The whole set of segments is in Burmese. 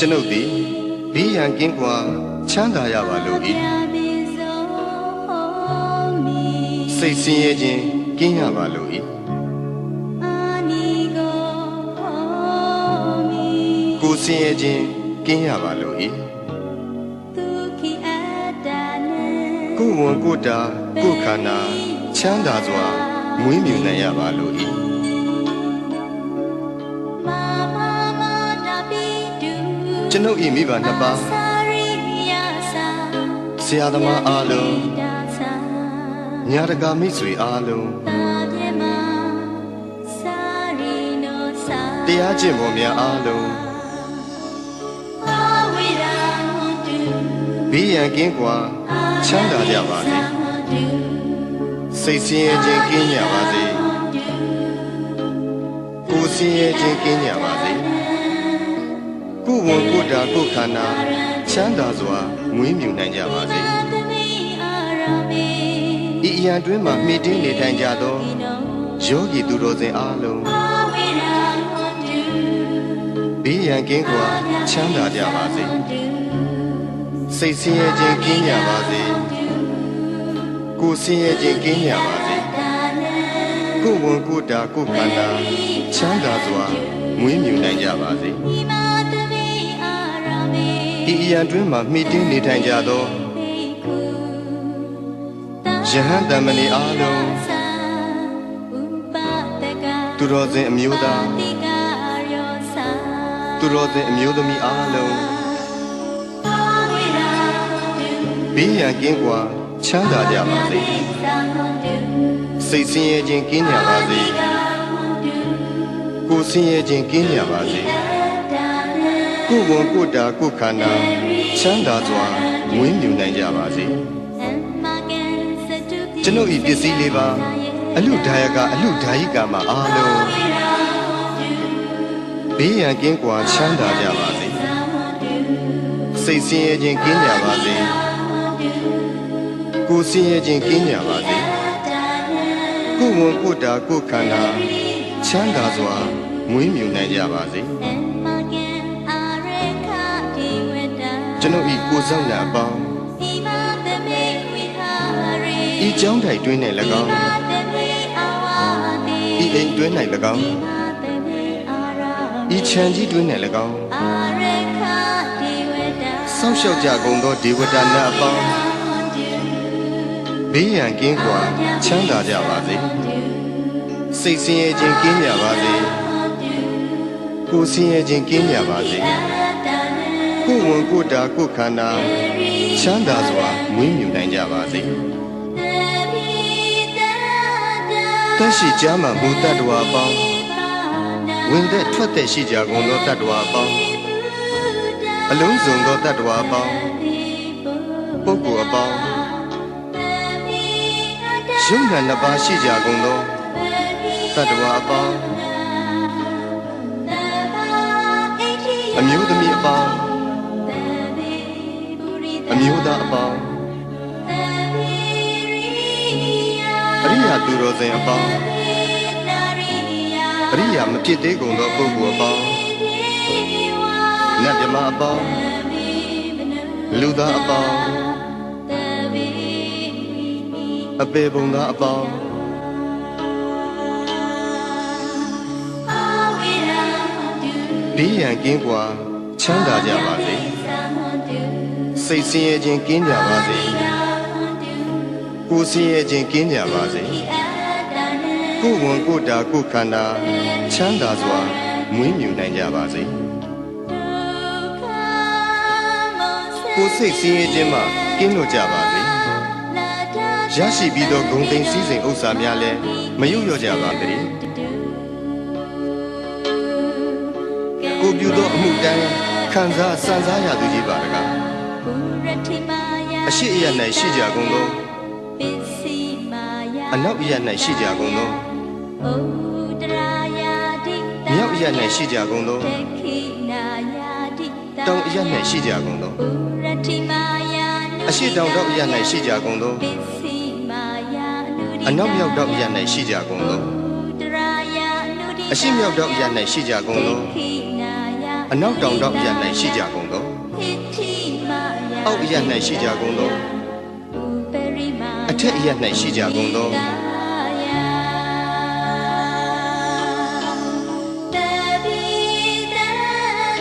ကျွန်ုပ်သည်ဘေးရန်ကင်းကွာချမ်းသာရပါလို့၏စိတ်ဆင်းရဲခြင်းကင်းရပါလို့၏ကိုယ်ဆင်းရဲခြင်းကင်းရပါလို့၏ကိုယ်ဝန်ကိုယ်တာကိုယ်ခန္ဓာချမ်းသာစွာမွေးမြူနိုင်ရပါလို့၏ကျွန်ုပ်၏မိဘနှစ်ပါးဆရာသမားအားလုံးညာတကာမိတ်ဆွေအားလုံးတရားကျင့်ပေါ်များအားလုံးဘေးရန်ကင်းကွာချမ်းသာကြပါစေစိတ်ဆင်းရဲခြင်းကင်းကြပါစေကိုယ်ဆင်းရဲခြင်းကင်းကြပါစေကိုယ်ဝန်ကိုယ်တာကိုယ်ခန္ဓာချမ်းသာစွာမွေးမြူနိုင်ကြပါစေဤအရာတွင်မှမှီတင်းနေထိုင်ကြသောယောဂီသူတော်စင်အားလုံးဘေးရန်ကင်းကွာချမ်းသာကြပါစေစိတ်ဆင်းရဲခြင်းကင်းကြပါစေကိုယ်ဆင်းရဲခြင်းကင်းကြပါစေကိုယ်ဝန်ကိုယ်တာကိုယ်ခန္ဓာချမ်းသာစွာမွေးမြူနိုင်ကြပါစေဤအရာတွင်မှမှီတင်းနေထိုင်ကြသောယဟန်တမဏေအားလုံးသူတော်စင်အမျိုးသားသူတော်စင်အမျိုးသမီးအားလုံးဘေးရန်ကင်းကွာချမ်းသာကြပါစေစိတ်ဆင်းရဲခြင်းကင်းကြပါစေကိုယ်ဆင်းရဲခြင်းကင်းကြပါစေကိုယ်ဝန်ကိုယ်တာကိုယ်ခန္ဓာချမ်းသာစွာမွေးမြူနိုင်ကြပါစေကျွန်ုပ်၏ပစ္စည်းလေးပါအလူဒါယကအလူဒါယိကာမအားလုံးဘေးရန်ကင်းကွာချမ်းသာကြပါစေစိတ်ဆင်းရဲခြင်းကင်းကြပါစေကိုယ်ဆင်းရဲခြင်းကင်းကြပါစေကိုယ်ဝန်ကိုယ်တာကိုယ်ခန္ဓာချမ်းသာစွာမွေးမြူနိုင်ကြပါစေကျွန်ုပ်ဤကိုယ်ဆောင်နာအပေါင်းဤကျောင်းထိုင်တွင်း၌၎င်းဤအိမ်တွင်း၌၎င်းဤခြံကြီးတွင်း၌၎င်းစောင့်ရှောက်ကြကုန်သောဒေဝတာနာအပေါင်းဘေးရန်ကင်းကွာချမ်းသာကြပါစေစိတ်ဆင်းရဲခြင်းကင်းကြပါစေကိုယ်ဆင်းရဲခြင်းကင်းကြပါစေကိုယ်ဝန်ကိုယ်တာကိုယ်ခန္ဓာချမ်းသာစွာမွေးမြူနိုင်ကြပါစေတရှိကြမှာမူတ္တဝါပေါင်းဝင်သက်ထွက်သက်ရှိကြကုန်သောတ္တဝါပေါင်းအလုံးစုံသောတ္တဝါပေါင်းပုဂ္ဂိုလ်အပေါင်းယုံနာနှစ်ပါးရှိကြကုန်သောတတ္တဝါအပေါင်းအမျိုးသမီးအပေါင်းအမျိုးသားအပေါင်းအရိယာသူတော်စင်အပေါင်းအရိယာမဖြစ်သေးကုန်သောပုဂ္ဂိုလ်အပေါင်းနတ်မြမအပေါင်းလူသားအပေါင်းအပေပုံသားအပေါင်းဘေးရန်ကင်းကွာချမ်းသာကြပါစေစိတ်ဆင်းရဲခြင်းကင်းကြပါစေကိုယ်ဆင်းရဲခြင်းကင်းကြပါစေကိုယ်ဝန်ကိုယ်တာကိုယ်ခန္ဓာချမ်းသာစွာမွေးမြူနိုင်ကြပါစေကိုယ်စိတ်ဆင်းရဲခြင်းမှကင်းလို့ကြပါစေရရှိပြီးသောဂုဏ်သိမ်းစည်းစိမ်ဥစ္စာများလည်းမယုတ်လျော့ကြပါသည်ကိုပြုသောအမှုတိုင်းခံစားစံစားရသူကြီးပါတကားအရှိအယ၌ရှိကြကုန်သောအနောက်အယ၌ရှိကြကုန်သောမြောက်အယ၌ရှိကြကုန်သောတောင်အယ၌ရှိကြကုန်သောအရှိတောင်တောင်အယ၌ရှိကြကုန်သောအနောက်မြောက်တောင်အယ၌ရှိကြကုန်သောအရှိမြောက်တောင်အယ၌ရှိကြကုန်သော အနောက်တောင်တောက်အရ၌ရှိကြကုန်သောအောက်အရ၌ရှိကြကုန်သောအထက်အရ၌ရှိကြကုန်သော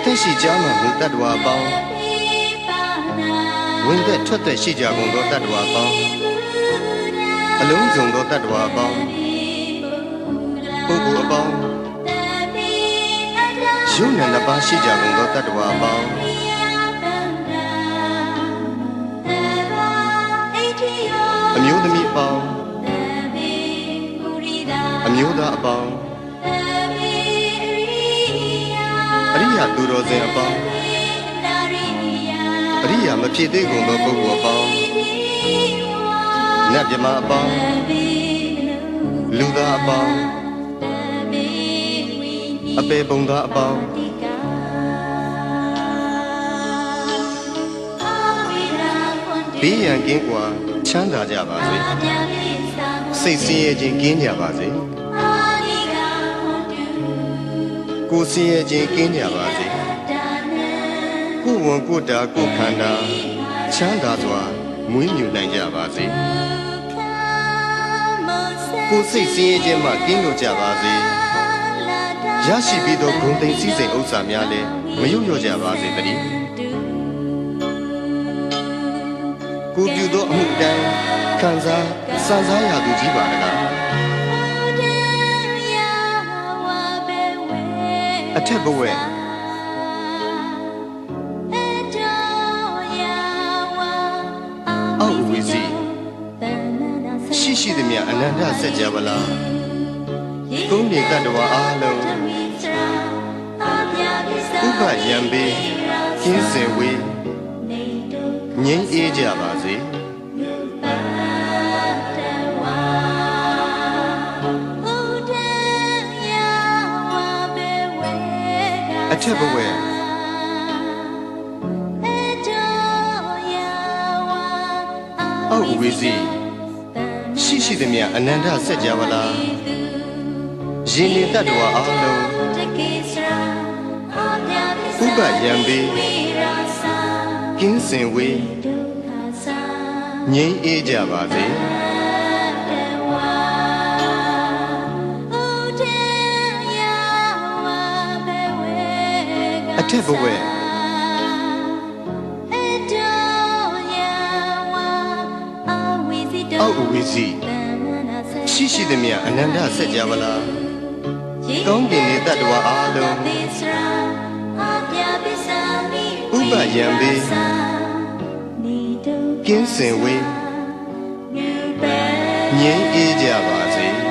သက်ရှိကြမှမူတတ္တဝါအပေါင်းဝင်သက်ထွက်သက်ရှိကြကုန်သောတတ္တဝါအပေါင်းအလုံးစုံသောတတ္တဝါအပေါင်းပုဂ္ဂိုလ်အပေါင်းယုံနဲ့နှစ်ပါးရှိကြကုန်သောတတ္တဝါအပေါင်းအမျိုးသမီးအပေါင်းအမျိုးသားအပေါင်းအရိယာသူတော်စင်အပေါင်းအရိယာမဖြစ်သေးကုန်သောပုဂ္ဂိုလ်အပေါင်းနတ်မြမအပေါင်းလူသားအပေါင်းအပေပုံသားအပေါင်းဘေးရန်ကင်းကွာချမ်းသာကြပါစေစိတ်ဆင်းရဲခြင်းကင်းကြပါစေကိုယ်ဆင်းရဲခြင်းကင်းကြပါစေကိုယ်ဝန်ကိုယ်တာကိုယ်ခန္ဓာချမ်းသာစွာမွေးမြူနိုင်ကြပါစေကိုယ်စိတ်ဆင်းရဲခြင်းမှကင်းလို့ကြပါစေရရှိပြီးသောဂုဏ်သိမ်းစည်းစိမ်ဥစ္စာများလည်းမယုံလျော့ကြပါစေတည်းကိုပြုသောအမှုတိုင်းခံစားစံစားရသူကြီးပါတကားအထက်ဘဝအောက်ဝီစီရှိသည်မြအနန္တစัจ java လာကုန်းနေတတ္တဝါအားလုံးဥပယံပေကင်းစင်ဝေးငြိမ်းအေးကြပါစေအထက်ဘဝအောက်ဝီစီရှိသည်မြအနန္တစัจ java လာရင်နေတတ္တဝါအားလုံးဥပယံပေကင်းစင်ဝေးငြိမ်းအေးကြပါစေအထက်ဘဝအောက်ဝီစီရှိသည်မြအနန္တစัจ java လာကောင်းကင်နေတတ္တဝါအားလုံးဥပယံပေကင်းစင်ဝေးငြိမ်းအေးကြပါစေ